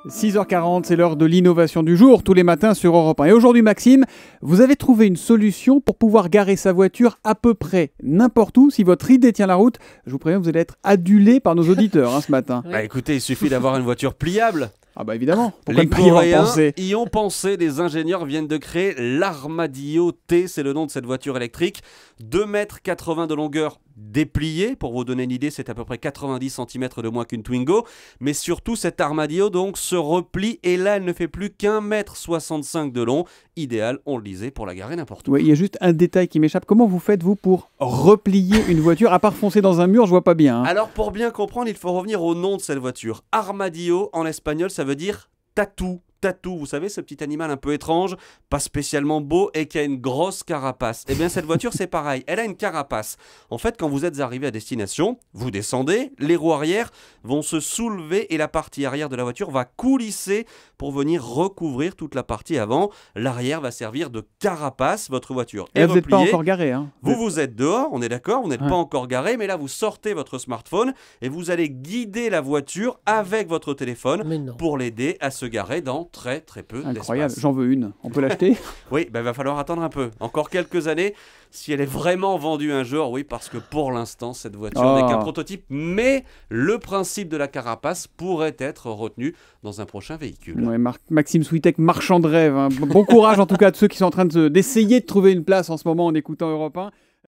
6h40, c'est l'heure de l'innovation du jour, tous les matins sur Europe 1. Et aujourd'hui, Maxime, vous avez trouvé une solution pour pouvoir garer sa voiture à peu près n'importe où. Si votre idée tient la route, je vous préviens, vous allez être adulé par nos auditeurs ce matin. Bah écoutez, il suffit d'avoir une voiture pliable. Ah bah évidemment, pourquoi Les ne pas y avoir Coréens pensé? y ont pensé, les ingénieurs viennent de créer l'Armadillo T, c'est le nom de cette voiture électrique. 2,80 m de longueur dépliée, pour vous donner une idée, c'est à peu près 90 cm de moins qu'une Twingo. Mais surtout, cette Armadillo donc se replie et là, elle ne fait plus qu'1,65 m de long. Idéal, on le disait, pour la garer n'importe où. Oui, il y a juste un détail qui m'échappe. Comment vous faites, vous, pour replier une voiture? À part foncer dans un mur, je vois pas bien. Alors, pour bien comprendre, il faut revenir au nom de cette voiture. Armadillo, en espagnol, ça veut dire tatou. Tatou, vous savez, ce petit animal un peu étrange, pas spécialement beau et qui a une grosse carapace. Eh bien, cette voiture, c'est pareil, elle a une carapace. En fait, quand vous êtes arrivé à destination, vous descendez, les roues arrière vont se soulever et la partie arrière de la voiture va coulisser pour venir recouvrir toute la partie avant. L'arrière va servir de carapace, votre voiture est Et vous n'êtes pas repliée. encore garé. Vous êtes dehors, on est d'accord, vous n'êtes Ouais. pas encore garé, mais là, vous sortez votre smartphone et vous allez guider la voiture avec votre téléphone Mais non. pour l'aider à se garer dans très peu Incroyable, d'espace. j'en veux une. On peut l'acheter? Oui, il va falloir attendre un peu. Encore quelques années, si elle est vraiment vendue un jour, oui, parce que pour l'instant, cette voiture n'est qu'un prototype, mais le principe de la carapace pourrait être retenu dans un prochain véhicule. Ouais, Maxime Switek, marchand de rêve. Bon courage en tout cas à tous ceux qui sont en train d'essayer de trouver une place en ce moment en écoutant Europe 1.